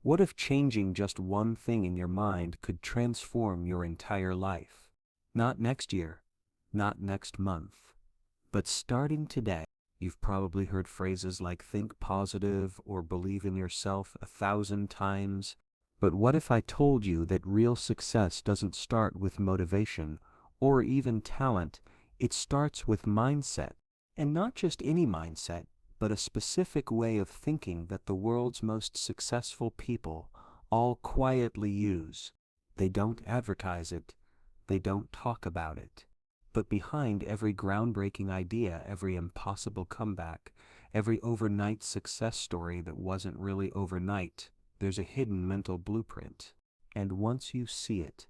What if changing just one thing in your mind could transform your entire life? Not next year, not next month, but starting today. You've probably heard phrases like think positive or believe in yourself 1,000 times. But what if I told you that real success doesn't start with motivation or even talent? It starts with mindset. And not just any mindset, but a specific way of thinking that the world's most successful people all quietly use. They don't advertise it. They don't talk about it. But behind every groundbreaking idea, every impossible comeback, every overnight success story that wasn't really overnight, there's a hidden mental blueprint. And once you see it,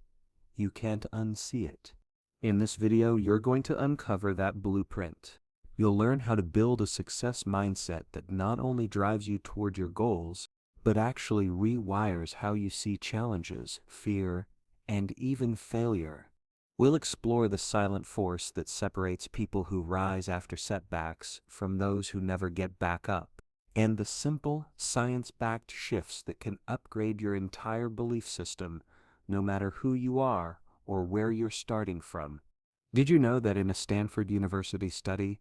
you can't unsee it. In this video, you're going to uncover that blueprint. You'll learn how to build a success mindset that not only drives you toward your goals, but actually rewires how you see challenges, fear, and even failure. We'll explore the silent force that separates people who rise after setbacks from those who never get back up, and the simple, science-backed shifts that can upgrade your entire belief system, no matter who you are or where you're starting from. Did you know that in a Stanford University study,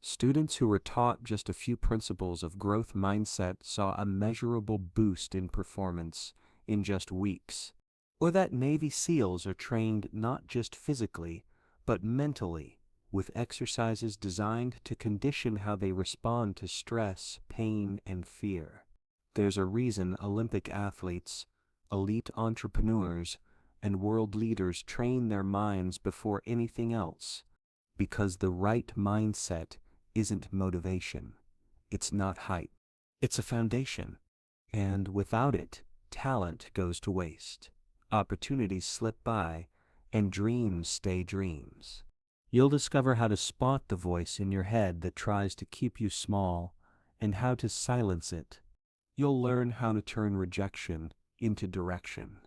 students who were taught just a few principles of growth mindset saw a measurable boost in performance in just weeks? Or that Navy SEALs are trained not just physically, but mentally, with exercises designed to condition how they respond to stress, pain, and fear. There's a reason Olympic athletes, elite entrepreneurs, and world leaders train their minds before anything else. Because the right mindset isn't motivation. It's not hype. It's a foundation. And without it, talent goes to waste. Opportunities slip by, and dreams stay dreams. You'll discover how to spot the voice in your head that tries to keep you small, and how to silence it. You'll learn how to turn rejection into direction,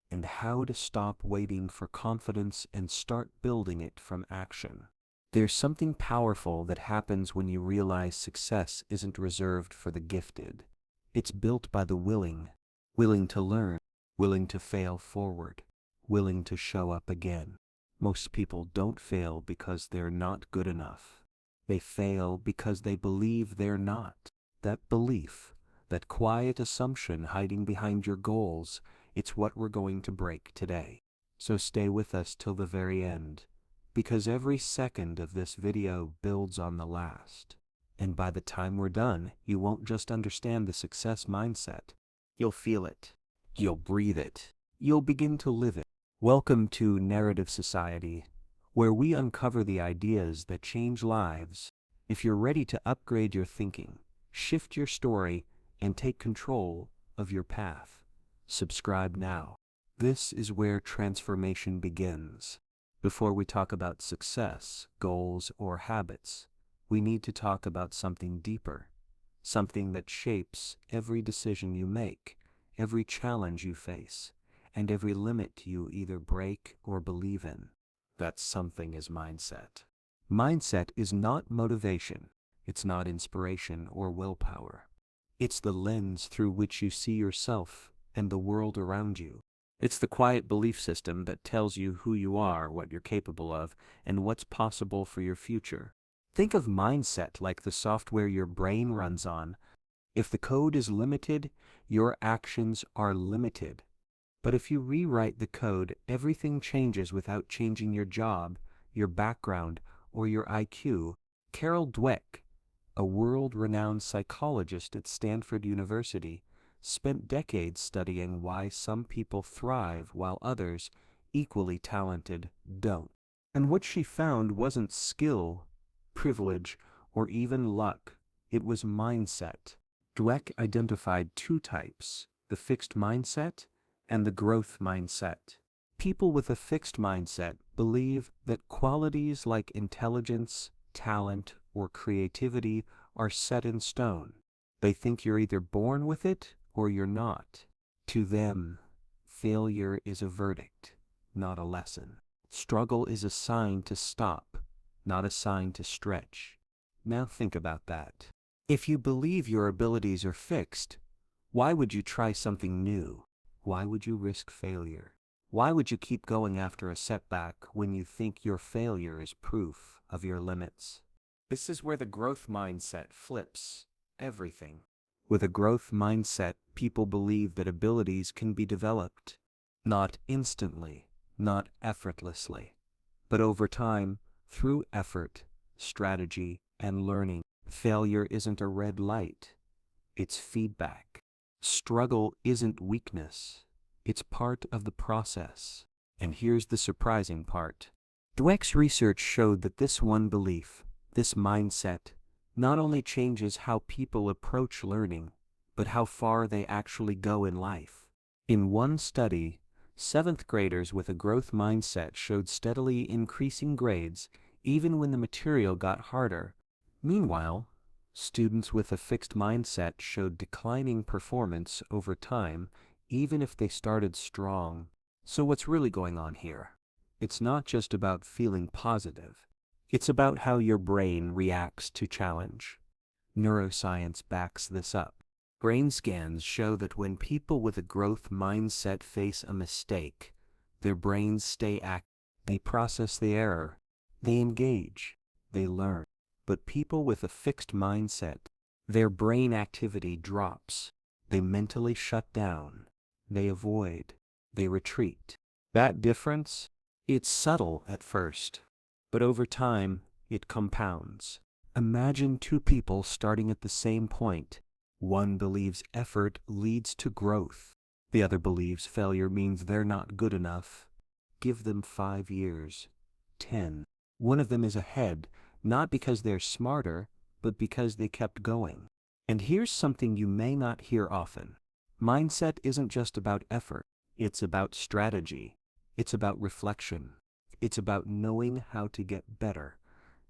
and how to stop waiting for confidence and start building it from action. There's something powerful that happens when you realize success isn't reserved for the gifted. It's built by the willing to learn, willing to fail forward, willing to show up again. Most people don't fail because they're not good enough. They fail because they believe they're not. That belief, that quiet assumption hiding behind your goals, it's what we're going to break today. So stay with us till the very end, because every second of this video builds on the last. And by the time we're done, you won't just understand the success mindset. You'll feel it. You'll breathe it. You'll begin to live it. Welcome to Narrative Society, where we uncover the ideas that change lives. If you're ready to upgrade your thinking, shift your story, and take control of your path, subscribe now. This is where transformation begins. Before we talk about success, goals, or habits, we need to talk about something deeper, something that shapes every decision you make, every challenge you face, and every limit you either break or believe in. That something is mindset. Mindset is not motivation. It's not inspiration or willpower. It's the lens through which you see yourself and the world around you. It's the quiet belief system that tells you who you are, what you're capable of, and what's possible for your future. Think of mindset like the software your brain runs on. If the code is limited, your actions are limited. But if you rewrite the code, everything changes without changing your job, your background, or your IQ. Carol Dweck, a world-renowned psychologist at Stanford University, spent decades studying why some people thrive while others, equally talented, don't. And what she found wasn't skill, privilege, or even luck. It was mindset. Dweck identified two types, the fixed mindset and the growth mindset. People with a fixed mindset believe that qualities like intelligence, talent, or creativity are set in stone. They think you're either born with it or you're not. To them, failure is a verdict, not a lesson. Struggle is a sign to stop, not a sign to stretch. Now think about that. If you believe your abilities are fixed, Why would you try something new? Why would you risk failure? Why would you keep going after a setback when you think your failure is proof of your limits? This is where the growth mindset flips everything. With a growth mindset, people believe that abilities can be developed, not instantly, not effortlessly, but over time, through effort, strategy, and learning. Failure isn't a red light, it's feedback. Struggle isn't weakness, it's part of the process. And here's the surprising part. Dweck's research showed that this one belief, this mindset, not only changes how people approach learning, but how far they actually go in life. In one study, 7th graders with a growth mindset showed steadily increasing grades even when the material got harder. Meanwhile, students with a fixed mindset showed declining performance over time, even if they started strong. So what's really going on here? It's not just about feeling positive. It's about how your brain reacts to challenge. Neuroscience backs this up. Brain scans show that when people with a growth mindset face a mistake, their brains stay active. They process the error. They engage. They learn. But people with a fixed mindset, their brain activity drops. They mentally shut down. They avoid. They retreat. That difference? It's subtle at first, but over time, it compounds. Imagine two people starting at the same point. One believes effort leads to growth. The other believes failure means they're not good enough. Give them 5 years, 10. One of them is ahead, not because they're smarter, but because they kept going. And here's something you may not hear often. Mindset isn't just about effort. It's about strategy. It's about reflection. It's about knowing how to get better,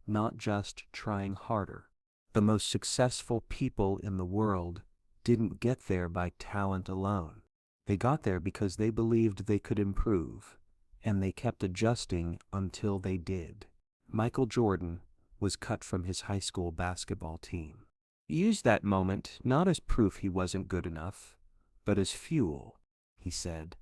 not just trying harder. The most successful people in the world didn't get there by talent alone. They got there because they believed they could improve, and they kept adjusting until they did. Michael Jordan was cut from his high school basketball team. He used that moment not as proof he wasn't good enough, but as fuel. He said,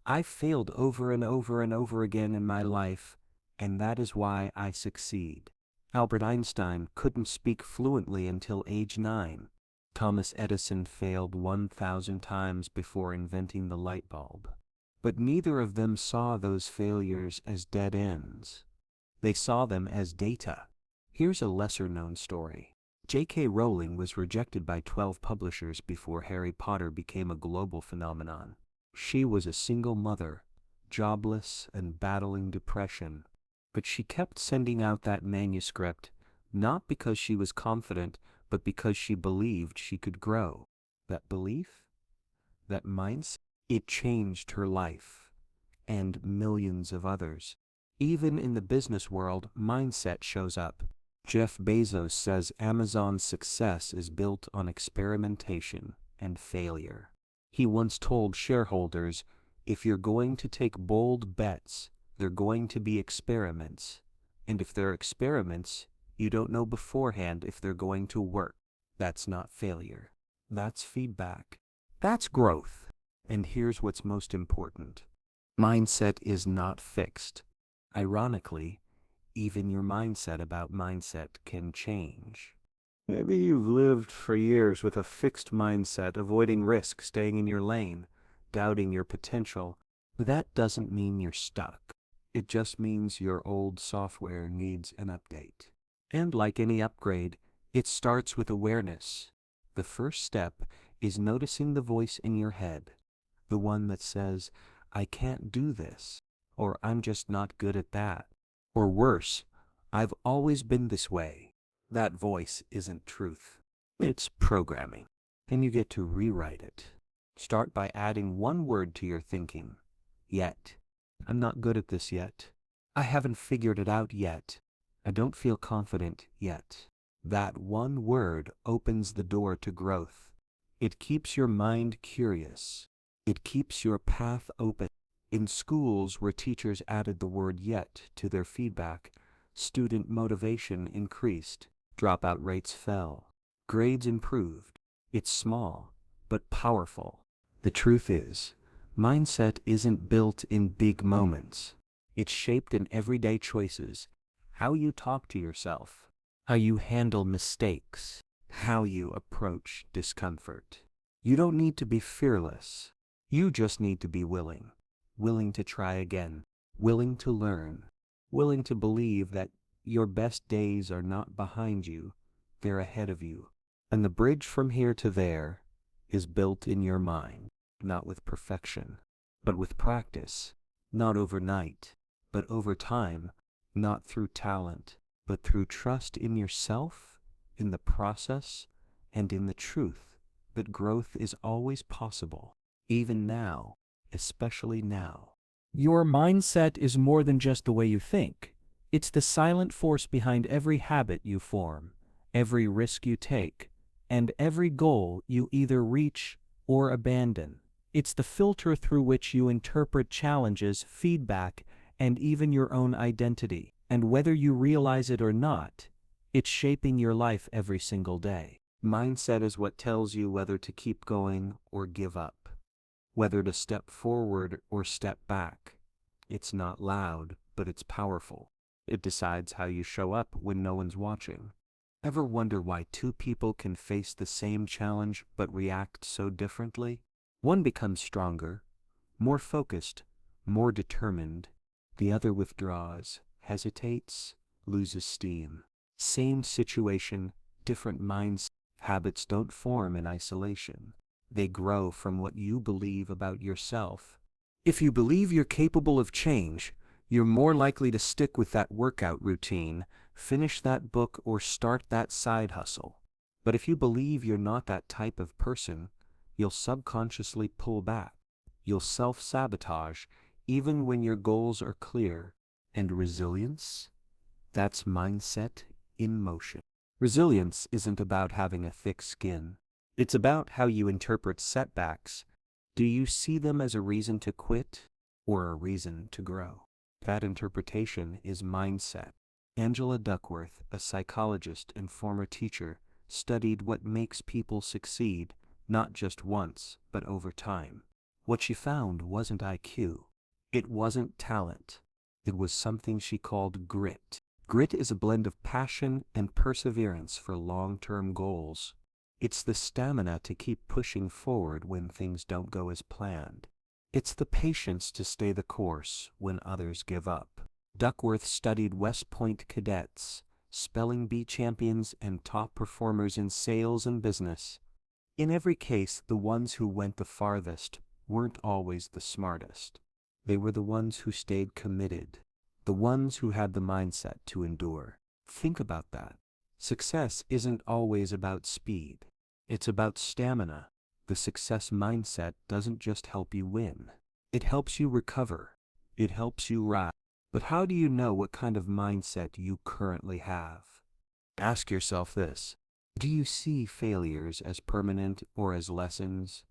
"I've failed over and over and over again in my life, and that is why I succeed." Albert Einstein couldn't speak fluently until age 9. Thomas Edison failed 1,000 times before inventing the light bulb. But neither of them saw those failures as dead ends. They saw them as data. Here's a lesser-known story. J.K. Rowling was rejected by 12 publishers before Harry Potter became a global phenomenon. She was a single mother, jobless and battling depression. But she kept sending out that manuscript, not because she was confident, but because she believed she could grow. That belief? That mindset? It changed her life, and millions of others. Even in the business world, mindset shows up. Jeff Bezos says Amazon's success is built on experimentation and failure. He once told shareholders, "If you're going to take bold bets, they're going to be experiments. And if they're experiments, you don't know beforehand if they're going to work." That's not failure. That's feedback. That's growth. And here's what's most important. Mindset is not fixed. Ironically, even your mindset about mindset can change. Maybe you've lived for years with a fixed mindset, avoiding risk, staying in your lane, doubting your potential. That doesn't mean you're stuck. It just means your old software needs an update. And like any upgrade, it starts with awareness. The first step is noticing the voice in your head, the one that says, "I can't do this," or "I'm just not good at that," or worse, "I've always been this way." That voice isn't truth. It's programming, and you get to rewrite it. Start by adding one word to your thinking. Yet. "I'm not good at this yet." "I haven't figured it out yet." "I don't feel confident yet." That one word opens the door to growth. It keeps your mind curious. It keeps your path open. In schools where teachers added the word "yet" to their feedback, student motivation increased, dropout rates fell, grades improved. It's small, but powerful. The truth is, mindset isn't built in big moments. It's shaped in everyday choices. How you talk to yourself, how you handle mistakes, how you approach discomfort. You don't need to be fearless. You just need to be willing. Willing to try again. Willing to learn. Willing to believe that your best days are not behind you, they're ahead of you. And the bridge from here to there is built in your mind, not with perfection, but with practice. Not overnight, but over time. Not through talent, but through trust in yourself, in the process, and in the truth that growth is always possible, even now, especially now. Your mindset is more than just the way you think. It's the silent force behind every habit you form, every risk you take, and every goal you either reach or abandon. It's the filter through which you interpret challenges, feedback, and even your own identity. And whether you realize it or not, it's shaping your life every single day. Mindset is what tells you whether to keep going or give up, whether to step forward or step back. It's not loud, but it's powerful. It decides how you show up when no one's watching. Ever wonder why two people can face the same challenge but react so differently? One becomes stronger, more focused, more determined. The other withdraws, hesitates, loses steam. Same situation, different minds. Habits don't form in isolation. They grow from what you believe about yourself. If you believe you're capable of change, you're more likely to stick with that workout routine, finish that book, or start that side hustle. But if you believe you're not that type of person, you'll subconsciously pull back. You'll self-sabotage, even when your goals are clear. And resilience? That's mindset in motion. Resilience isn't about having a thick skin. It's about how you interpret setbacks. Do you see them as a reason to quit or a reason to grow? That interpretation is mindset. Angela Duckworth, a psychologist and former teacher, studied what makes people succeed, not just once, but over time. What she found wasn't IQ. It wasn't talent. It was something she called grit. Grit is a blend of passion and perseverance for long-term goals. It's the stamina to keep pushing forward when things don't go as planned. It's the patience to stay the course when others give up. Duckworth studied West Point cadets, spelling bee champions, and top performers in sales and business. In every case, the ones who went the farthest weren't always the smartest. They were the ones who stayed committed, the ones who had the mindset to endure. Think about that. Success isn't always about speed. It's about stamina. The success mindset doesn't just help you win. It helps you recover. It helps you rise. But how do you know what kind of mindset you currently have? Ask yourself this. Do you see failures as permanent or as lessons?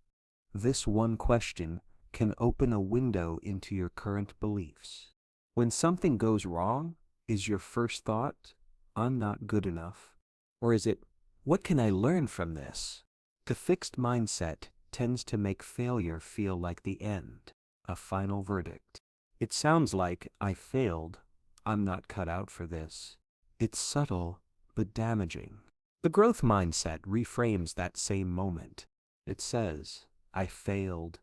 This one question can open a window into your current beliefs. When something goes wrong, is your first thought, I'm not good enough? Or is it, what can I learn from this? The fixed mindset tends to make failure feel like the end, a final verdict. It sounds like, I failed, I'm not cut out for this. It's subtle, but damaging. The growth mindset reframes that same moment. It says, I failed,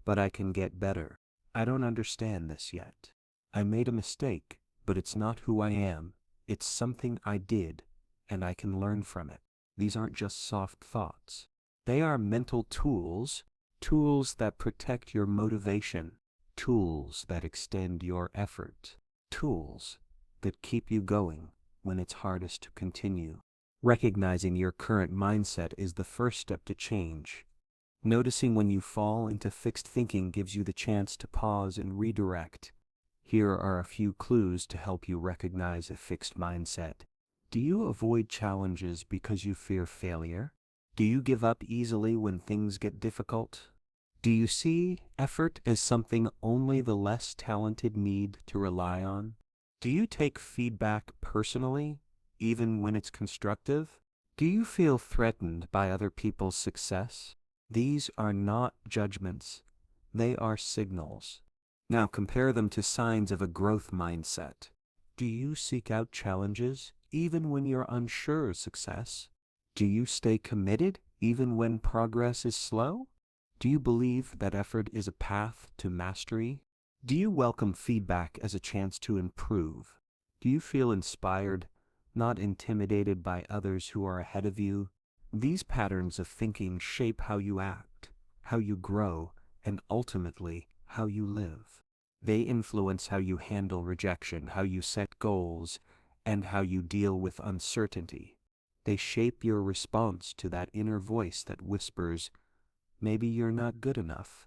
but I can get better. I don't understand this yet. I made a mistake, but it's not who I am. It's something I did, and I can learn from it. These aren't just soft thoughts. They are mental tools, tools that protect your motivation, tools that extend your effort, tools that keep you going when it's hardest to continue. Recognizing your current mindset is the first step to change. Noticing when you fall into fixed thinking gives you the chance to pause and redirect. Here are a few clues to help you recognize a fixed mindset. Do you avoid challenges because you fear failure? Do you give up easily when things get difficult? Do you see effort as something only the less talented need to rely on? Do you take feedback personally, even when it's constructive? Do you feel threatened by other people's success? These are not judgments, they are signals. Now compare them to signs of a growth mindset. Do you seek out challenges even when you're unsure of success? Do you stay committed even when progress is slow? Do you believe that effort is a path to mastery? Do you welcome feedback as a chance to improve? Do you feel inspired, not intimidated by others who are ahead of you? These patterns of thinking shape how you act, how you grow, and ultimately, how you live. They influence how you handle rejection, how you set goals, and how you deal with uncertainty. They shape your response to that inner voice that whispers, maybe you're not good enough.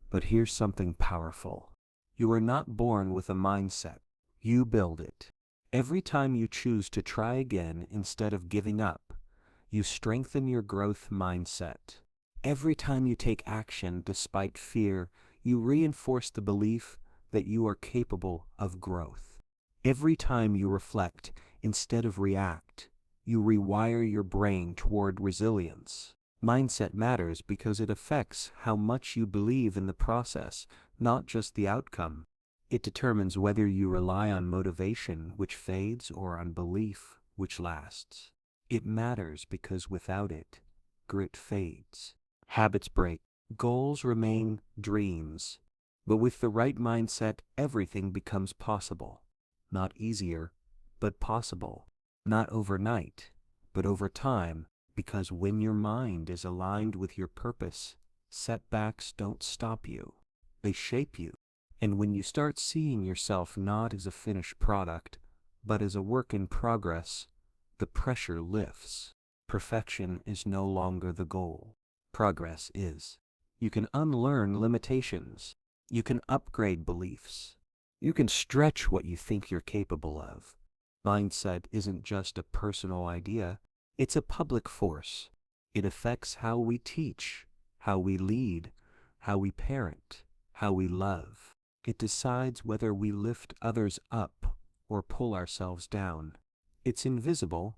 But here's something powerful. You are not born with a mindset. You build it. Every time you choose to try again instead of giving up, you strengthen your growth mindset. Every time you take action despite fear, you reinforce the belief that you are capable of growth. Every time you reflect instead of react, you rewire your brain toward resilience. Mindset matters because it affects how much you believe in the process, not just the outcome. It determines whether you rely on motivation, which fades, or on belief, which lasts. It matters because without it, grit fades. Habits break. Goals remain dreams. But with the right mindset, everything becomes possible. Not easier, but possible. Not overnight, but over time, because when your mind is aligned with your purpose, setbacks don't stop you. They shape you. And when you start seeing yourself not as a finished product, but as a work in progress, the pressure lifts. Perfection is no longer the goal. Progress is. You can unlearn limitations. You can upgrade beliefs. You can stretch what you think you're capable of. Mindset isn't just a personal idea, it's a public force. It affects how we teach, how we lead, how we parent, how we love. It decides whether we lift others up or pull ourselves down. It's invisible,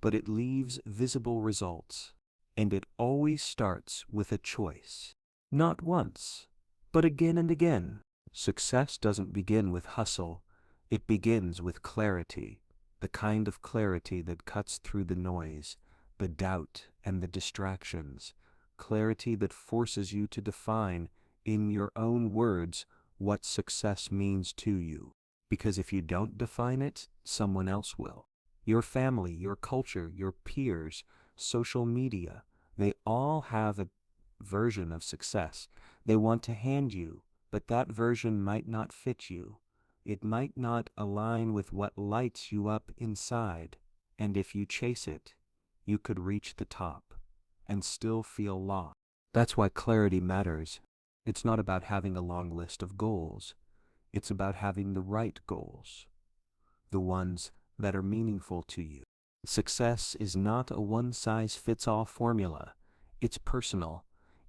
but it leaves visible results. And it always starts with a choice. Not once, but again and again. Success doesn't begin with hustle. It begins with clarity. The kind of clarity that cuts through the noise, the doubt, and the distractions. Clarity that forces you to define, in your own words, what success means to you. Because if you don't define it, someone else will. Your family, your culture, your peers, social media, they all have a version of success they want to hand you, but that version might not fit you. It might not align with what lights you up inside, and if you chase it, you could reach the top and still feel lost. That's why clarity matters. It's not about having a long list of goals. It's about having the right goals, the ones that are meaningful to you. Success is not a one-size-fits-all formula. It's personal,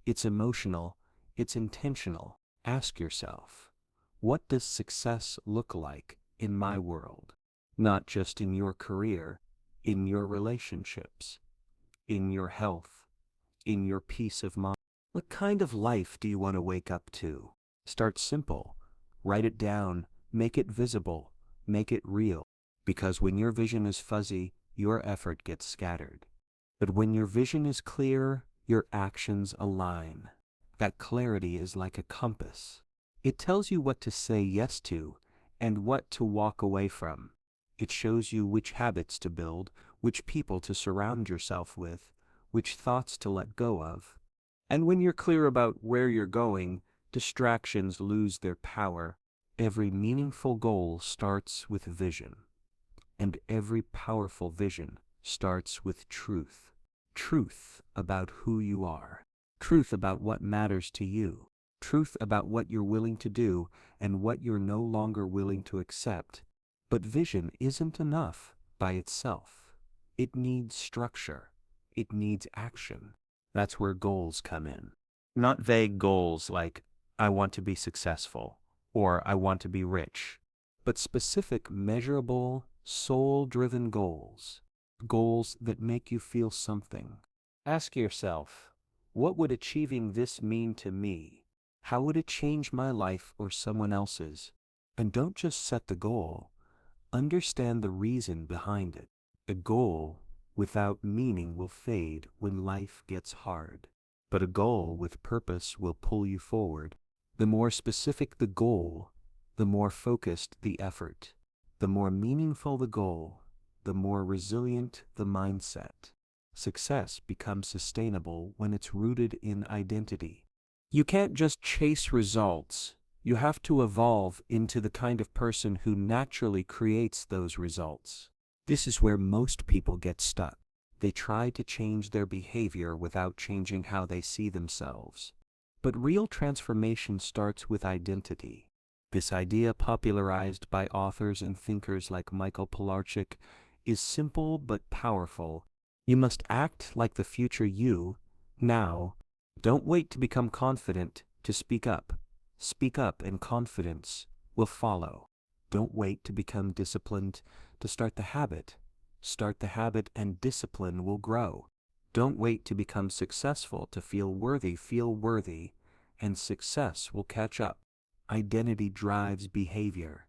it's emotional, it's intentional. Ask yourself, what does success look like in my world? Not just in your career, in your relationships, in your health, in your peace of mind. What kind of life do you want to wake up to? Start simple. Write it down, make it visible, make it real. Because when your vision is fuzzy, your effort gets scattered. But when your vision is clear, your actions align. That clarity is like a compass. It tells you what to say yes to and what to walk away from. It shows you which habits to build, which people to surround yourself with, which thoughts to let go of. And when you're clear about where you're going, distractions lose their power. Every meaningful goal starts with vision. And every powerful vision starts with truth. Truth about who you are. Truth about what matters to you. Truth about what you're willing to do and what you're no longer willing to accept. But vision isn't enough by itself. It needs structure. It needs action. That's where goals come in. Not vague goals like, I want to be successful, or I want to be rich, but specific, measurable, soul-driven goals. Goals that make you feel something. Ask yourself, What would achieving this mean to me? How would it change my life or someone else's? And don't just set the goal, understand the reason behind it. A goal without meaning will fade when life gets hard. But a goal with purpose will pull you forward. The more specific the goal, the more focused the effort. The more meaningful the goal, the more resilient the mindset. Success becomes sustainable when it's rooted in identity. You can't just chase results. You have to evolve into the kind of person who naturally creates those results. This is where most people get stuck. They try to change their behavior without changing how they see themselves. But real transformation starts with identity. This idea, popularized by authors and thinkers like Michael Pilarchik, is simple but powerful. You must act like the future you, now. Don't wait to become confident to speak up. Speak up and confidence will follow. Don't wait to become disciplined to start the habit. Start the habit and discipline will grow. Don't wait to become successful to feel worthy, and success will catch up. Identity drives behavior,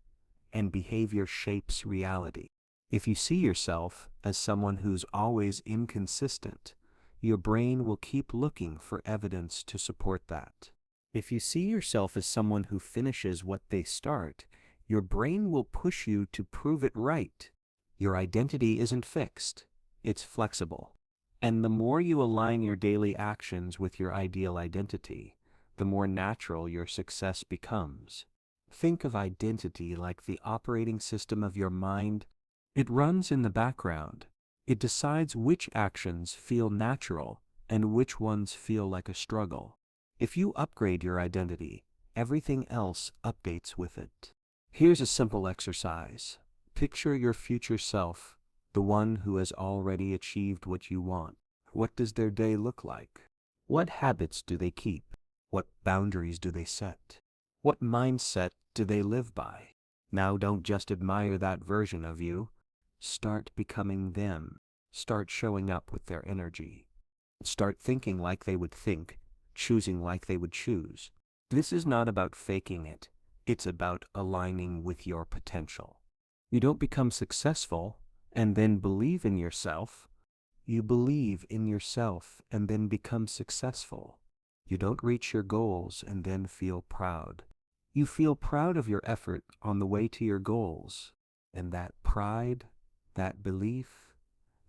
and behavior shapes reality. If you see yourself as someone who's always inconsistent, your brain will keep looking for evidence to support that. If you see yourself as someone who finishes what they start, your brain will push you to prove it right. Your identity isn't fixed, it's flexible. And the more you align your daily actions with your ideal identity, the more natural your success becomes. Think of identity like the operating system of your mind. It runs in the background. It decides which actions feel natural and which ones feel like a struggle. If you upgrade your identity, everything else updates with it. Here's a simple exercise. Picture your future self, the one who has already achieved what you want. What does their day look like? What habits do they keep? What boundaries do they set? What mindset do they live by? Now don't just admire that version of you. Start becoming them. Start showing up with their energy. Start thinking like they would think, choosing like they would choose. This is not about faking it. It's about aligning with your potential. You don't become successful and then believe in yourself. You believe in yourself and then become successful. You don't reach your goals and then feel proud. You feel proud of your effort on the way to your goals. And that pride, that belief,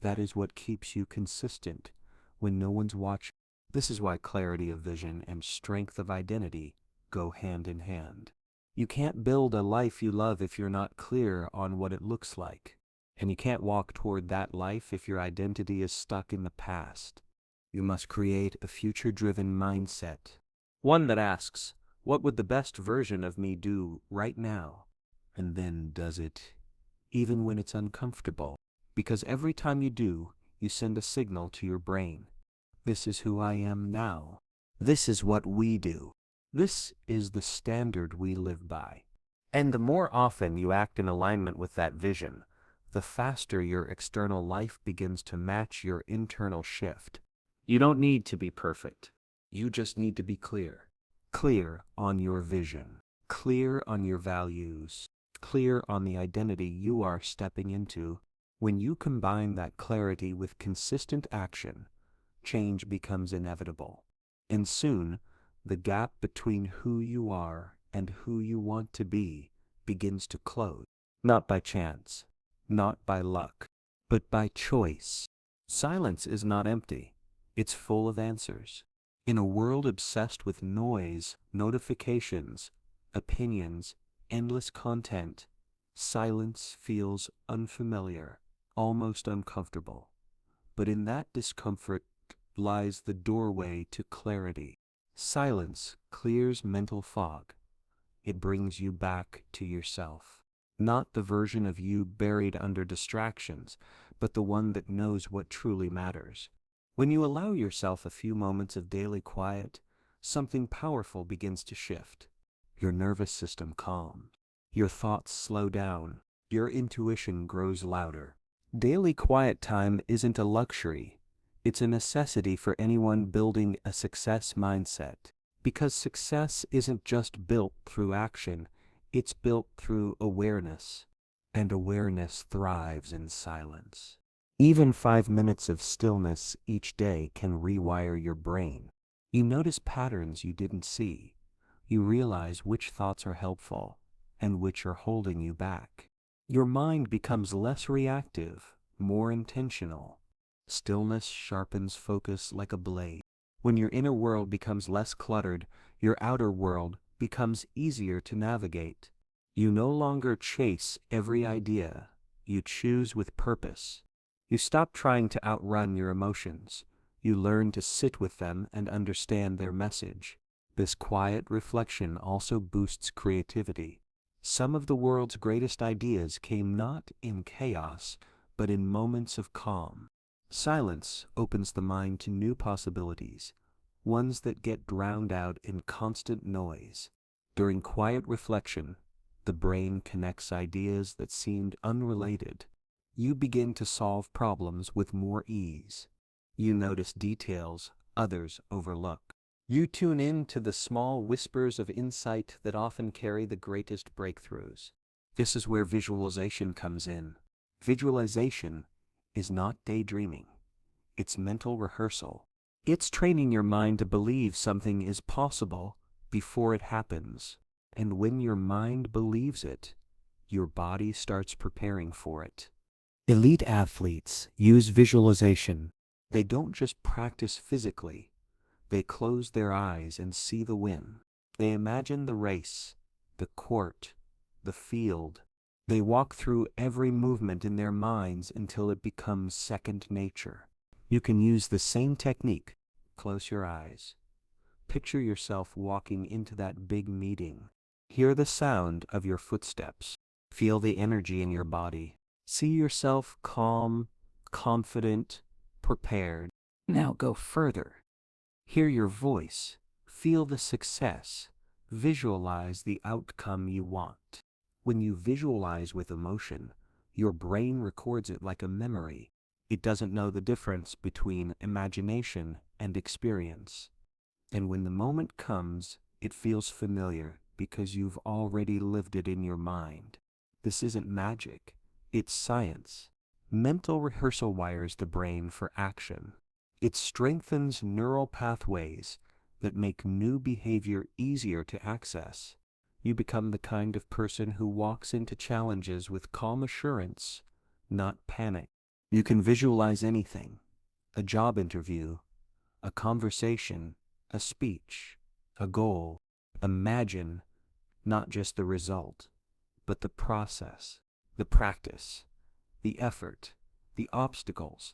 that is what keeps you consistent when no one's watching. This is why clarity of vision and strength of identity go hand in hand. You can't build a life you love if you're not clear on what it looks like. And you can't walk toward that life if your identity is stuck in the past. You must create a future-driven mindset. One that asks, what would the best version of me do right now? And then does it, even when it's uncomfortable. Because every time you do, you send a signal to your brain. This is who I am now. This is what we do. This is the standard we live by. And the more often you act in alignment with that vision, the faster your external life begins to match your internal shift. You don't need to be perfect. You just need to be clear. Clear on your vision. Clear on your values. Clear on the identity you are stepping into. When you combine that clarity with consistent action, change becomes inevitable. And soon, the gap between who you are and who you want to be begins to close. Not by chance, not by luck, but by choice. Silence is not empty. It's full of answers. In a world obsessed with noise, notifications, opinions, endless content, silence feels unfamiliar, almost uncomfortable. But in that discomfort lies the doorway to clarity. Silence clears mental fog. It brings you back to yourself. Not the version of you buried under distractions, but the one that knows what truly matters. When you allow yourself a few moments of daily quiet, something powerful begins to shift. Your nervous system calms. Your thoughts slow down. Your intuition grows louder. Daily quiet time isn't a luxury. It's a necessity for anyone building a success mindset, because success isn't just built through action, it's built through awareness, and awareness thrives in silence. Even 5 minutes of stillness each day can rewire your brain. You notice patterns you didn't see. You realize which thoughts are helpful and which are holding you back. Your mind becomes less reactive, more intentional. Stillness sharpens focus like a blade. When your inner world becomes less cluttered, your outer world becomes easier to navigate. You no longer chase every idea. You choose with purpose. You stop trying to outrun your emotions. You learn to sit with them and understand their message. This quiet reflection also boosts creativity. Some of the world's greatest ideas came not in chaos, but in moments of calm. Silence opens the mind to new possibilities, ones that get drowned out in constant noise. During quiet reflection, the brain connects ideas that seemed unrelated. You begin to solve problems with more ease. You notice details others overlook. You tune in to the small whispers of insight that often carry the greatest breakthroughs. This is where visualization comes in. Visualization is not daydreaming. It's mental rehearsal. It's training your mind to believe something is possible before it happens. And when your mind believes it, your body starts preparing for it. Elite athletes use visualization. They don't just practice physically. They close their eyes and see the win. They imagine the race, the court, the field. They walk through every movement in their minds until it becomes second nature. You can use the same technique. Close your eyes. Picture yourself walking into that big meeting. Hear the sound of your footsteps. Feel the energy in your body. See yourself calm, confident, prepared. Now go further. Hear your voice. Feel the success. Visualize the outcome you want. When you visualize with emotion, your brain records it like a memory. It doesn't know the difference between imagination and experience. And when the moment comes, it feels familiar because you've already lived it in your mind. This isn't magic. It's science. Mental rehearsal wires the brain for action. It strengthens neural pathways that make new behavior easier to access. You become the kind of person who walks into challenges with calm assurance, not panic. You can visualize anything: a job interview, a conversation, a speech, a goal. Imagine not just the result, but the process, the practice, the effort, the obstacles,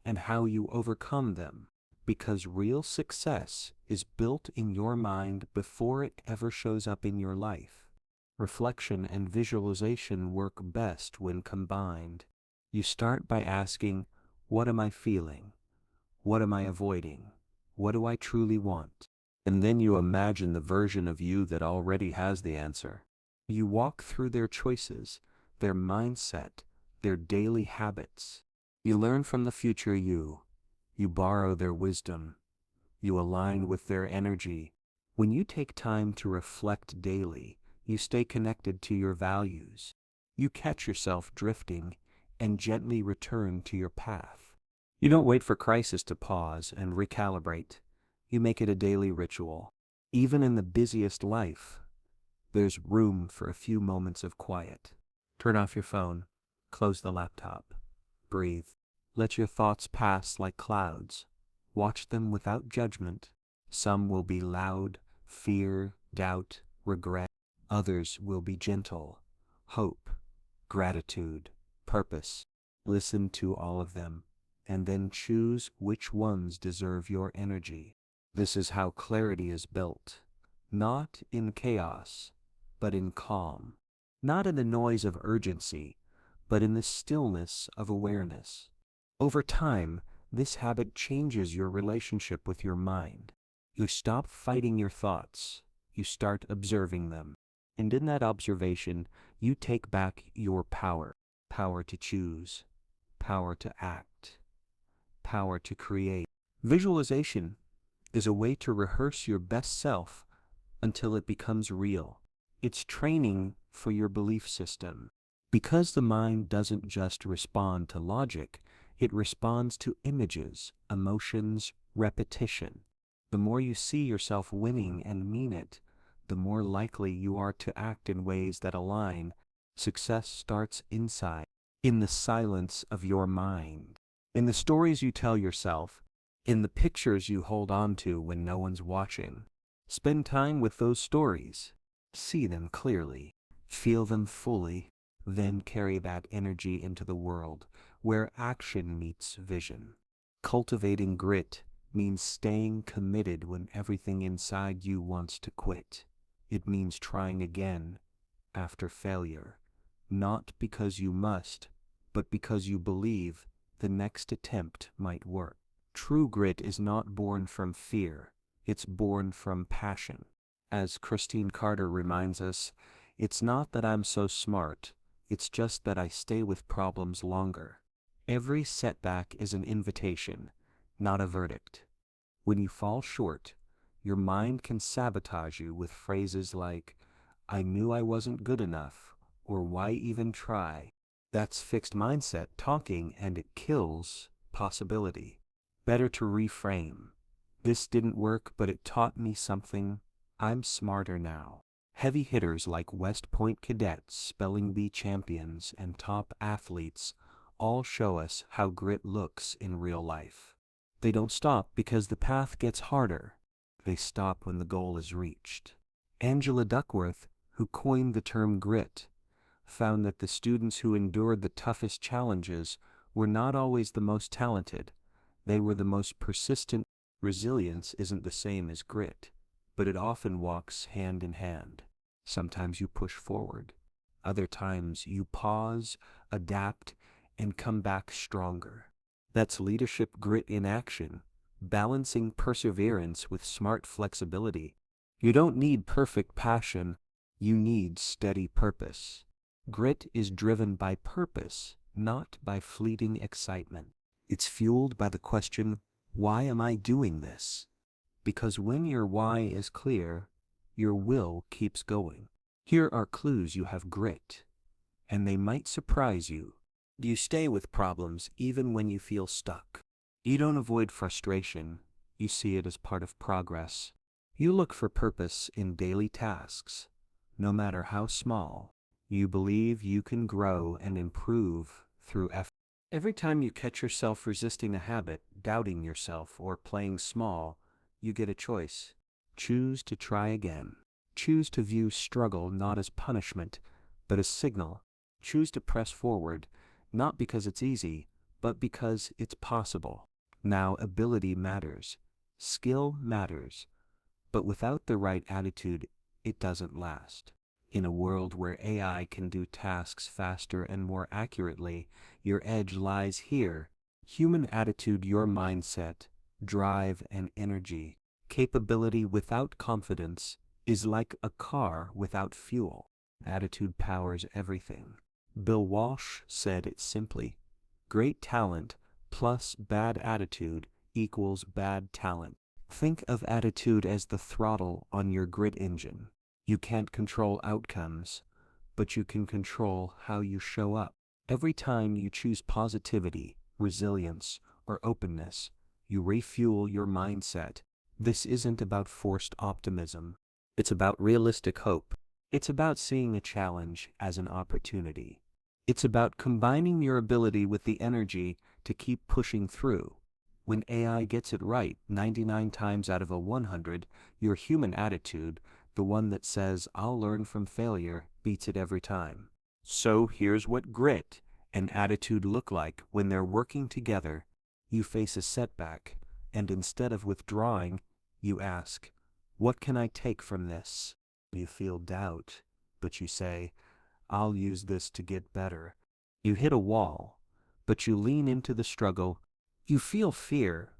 and how you overcome them. Because real success is built in your mind before it ever shows up in your life. Reflection and visualization work best when combined. You start by asking, what am I feeling? What am I avoiding? What do I truly want? And then you imagine the version of you that already has the answer. You walk through their choices, their mindset, their daily habits. You learn from the future you. You borrow their wisdom. You align with their energy. When you take time to reflect daily, you stay connected to your values. You catch yourself drifting and gently return to your path. You don't wait for crisis to pause and recalibrate. You make it a daily ritual. Even in the busiest life, there's room for a few moments of quiet. Turn off your phone. Close the laptop. Breathe. Let your thoughts pass like clouds. Watch them without judgment. Some will be loud, fear, doubt, regret. Others will be gentle, hope, gratitude, purpose. Listen to all of them, and then choose which ones deserve your energy. This is how clarity is built, not in chaos, but in calm. Not in the noise of urgency, but in the stillness of awareness. Over time, this habit changes your relationship with your mind. You stop fighting your thoughts. You start observing them. And in that observation, you take back your power. Power to choose. Power to act. power to create. Visualization is a way to rehearse your best self until it becomes real. It's training for your belief system. Because the mind doesn't just respond to logic, it responds to images, emotions, repetition. The more you see yourself winning and mean it, the more likely you are to act in ways that align. Success starts inside, in the silence of your mind, in the stories you tell yourself, in the pictures you hold on to when no one's watching. Spend time with those stories. See them clearly. Feel them fully. Then carry that energy into the world, where action meets vision. Cultivating grit means staying committed when everything inside you wants to quit. It means trying again after failure, not because you must, but because you believe the next attempt might work. True grit is not born from fear, it's born from passion. As Christine Carter reminds us, it's not that I'm so smart, it's just that I stay with problems longer. Every setback is an invitation, not a verdict. When you fall short, your mind can sabotage you with phrases like, "I knew I wasn't good enough," or "Why even try?" That's fixed mindset talking, and it kills possibility. Better to reframe. This didn't work, but it taught me something. I'm smarter now. Heavy hitters like West Point cadets, spelling bee champions, and top athletes all show us how grit looks in real life. They don't stop because the path gets harder. They stop when the goal is reached. Angela Duckworth, who coined the term grit, found that the students who endured the toughest challenges were not always the most talented. They were the most persistent. Resilience isn't the same as grit, but it often walks hand in hand. Sometimes you push forward. Other times you pause, adapt, and come back stronger. That's leadership grit in action, balancing perseverance with smart flexibility. You don't need perfect passion, you need steady purpose. Grit is driven by purpose, not by fleeting excitement. It's fueled by the question, why am I doing this? Because when your why is clear, your will keeps going. Here are clues you have grit, and they might surprise you. You stay with problems even when you feel stuck. You don't avoid frustration, you see it as part of progress. You look for purpose in daily tasks, no matter how small. You believe you can grow and improve through effort. Every time you catch yourself resisting a habit, doubting yourself, or playing small, you get a choice. Choose to try again. Choose to view struggle not as punishment, but as signal. Choose to press forward, not because it's easy, but because it's possible. Now, ability matters. Skill matters. But without the right attitude, it doesn't last. In a world where AI can do tasks faster and more accurately, your edge lies here. Human attitude, your mindset, drive, and energy. Capability without confidence is like a car without fuel. Attitude powers everything. Bill Walsh said it simply: great talent plus bad attitude equals bad talent. Think of attitude as the throttle on your grit engine. You can't control outcomes, but you can control how you show up. Every time you choose positivity, resilience, or openness, you refuel your mindset. This isn't about forced optimism. It's about realistic hope. It's about seeing a challenge as an opportunity. It's about combining your ability with the energy to keep pushing through. When AI gets it right 99 times out of 100, your human attitude, the one that says, "I'll learn from failure," beats it every time. So here's what grit and attitude look like when they're working together. You face a setback, and instead of withdrawing, you ask, "What can I take from this?" You feel doubt, but you say, "I'll use this to get better." You hit a wall, but you lean into the struggle. You feel fear,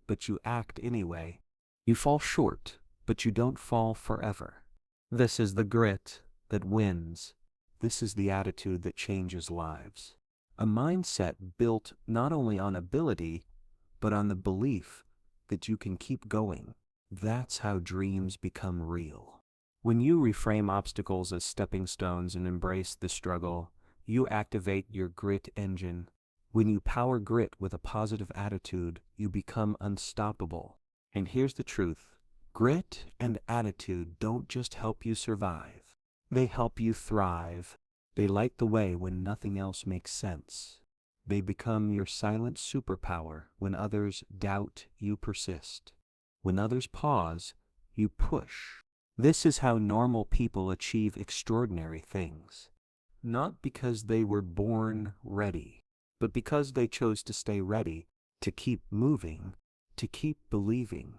but you act anyway. You fall short, but you don't fall forever. This is the grit that wins. This is the attitude that changes lives. A mindset built not only on ability, but on the belief that you can keep going. That's how dreams become real. When you reframe obstacles as stepping stones and embrace the struggle, you activate your grit engine. When you power grit with a positive attitude, you become unstoppable. And here's the truth. Grit and attitude don't just help you survive. They help you thrive. They light the way when nothing else makes sense. They become your silent superpower when others doubt, you persist. When others pause, you push. This is how normal people achieve extraordinary things. Not because they were born ready, but because they chose to stay ready, to keep moving, to keep believing.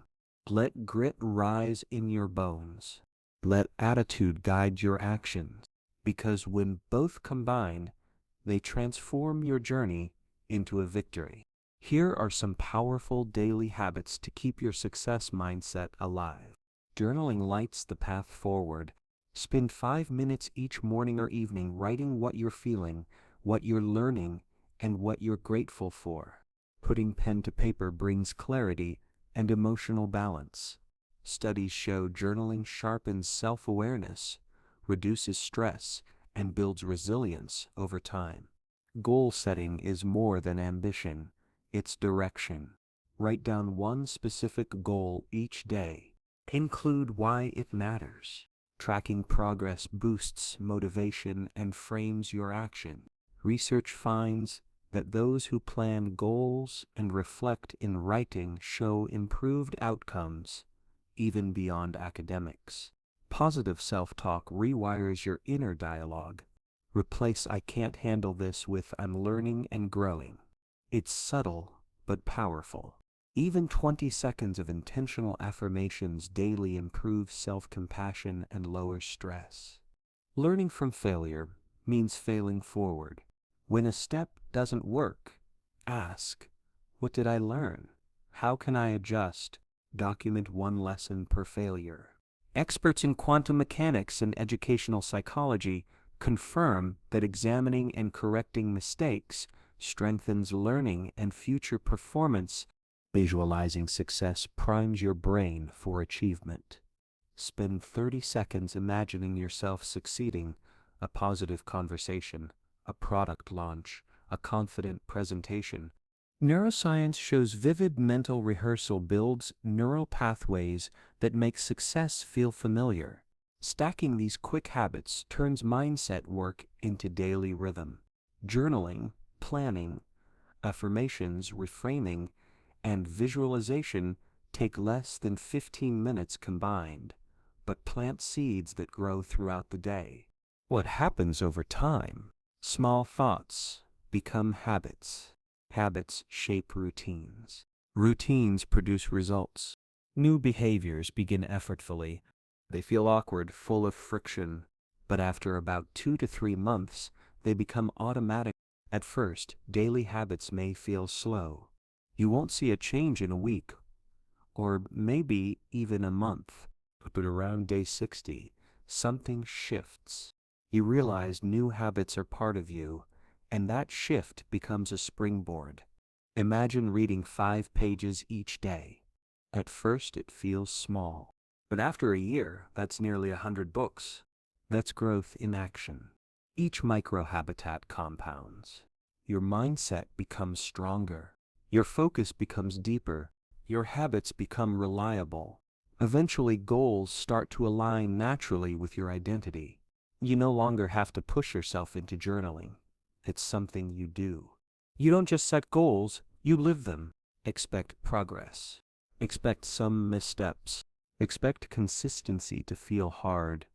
Let grit rise in your bones. Let attitude guide your actions, because when both combine, they transform your journey into a victory. Here are some powerful daily habits to keep your success mindset alive. Journaling lights the path forward. Spend 5 minutes each morning or evening writing what you're feeling, what you're learning, and what you're grateful for. Putting pen to paper brings clarity and emotional balance. Studies show journaling sharpens self-awareness, reduces stress, and builds resilience over time. Goal setting is more than ambition, it's direction. Write down one specific goal each day. Include why it matters. Tracking progress boosts motivation and frames your action. Research finds that those who plan goals and reflect in writing show improved outcomes, even beyond academics. Positive self-talk rewires your inner dialogue. Replace "I can't handle this" with "I'm learning and growing." It's subtle but powerful. Even 20 seconds of intentional affirmations daily improve self-compassion and lower stress. Learning from failure means failing forward. When a step doesn't work, ask, "What did I learn? How can I adjust?" Document one lesson per failure. Experts in quantum mechanics and educational psychology confirm that examining and correcting mistakes strengthens learning and future performance. Visualizing success primes your brain for achievement. Spend 30 seconds imagining yourself succeeding: a positive conversation, a product launch, a confident presentation. Neuroscience shows vivid mental rehearsal builds neural pathways that make success feel familiar. Stacking these quick habits turns mindset work into daily rhythm. Journaling, planning, affirmations, reframing, and visualization take less than 15 minutes combined, but plant seeds that grow throughout the day. What happens over time? Small thoughts become habits. Habits shape routines. Routines produce results. New behaviors begin effortfully. They feel awkward, full of friction, but after about 2 to 3 months, they become automatic. At first, daily habits may feel slow. You won't see a change in a week, or maybe even a month, but around day 60, something shifts. You realize new habits are part of you, and that shift becomes a springboard. Imagine reading 5 pages each day. At first, it feels small, but after a year, that's nearly 100 books. That's growth in action. Each microhabitat compounds. Your mindset becomes stronger. Your focus becomes deeper. Your habits become reliable. Eventually, goals start to align naturally with your identity. You no longer have to push yourself into journaling. It's something you do. You don't just set goals, you live them. Expect progress. Expect some missteps. Expect consistency to feel hard,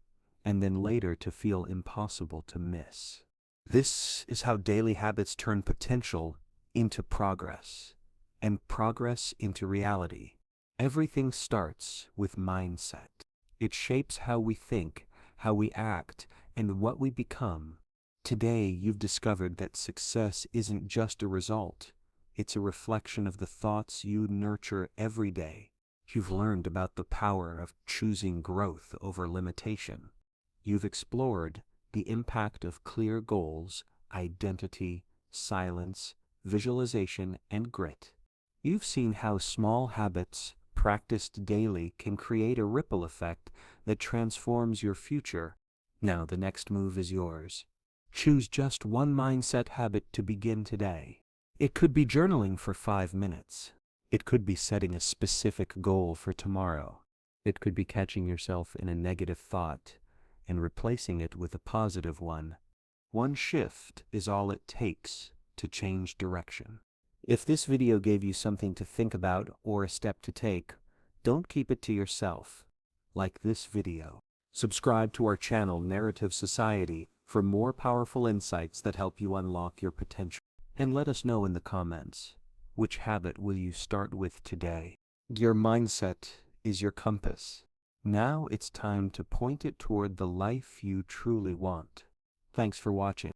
and then later to feel impossible to miss. This is how daily habits turn potential into progress, and progress into reality. Everything starts with mindset. It shapes how we think, how we act, and what we become. Today, you've discovered that success isn't just a result. It's a reflection of the thoughts you nurture every day. You've learned about the power of choosing growth over limitation. You've explored the impact of clear goals, identity, silence, visualization, and grit. You've seen how small habits, practiced daily, can create a ripple effect that transforms your future. Now the next move is yours. Choose just one mindset habit to begin today. It could be journaling for 5 minutes. It could be setting a specific goal for tomorrow. It could be catching yourself in a negative thought and replacing it with a positive one. One shift is all it takes to change direction. If this video gave you something to think about or a step to take, don't keep it to yourself. Like this video. Subscribe to our channel Narrative Society for more powerful insights that help you unlock your potential. And let us know in the comments, which habit will you start with today? Your mindset is your compass. Now it's time to point it toward the life you truly want. Thanks for watching.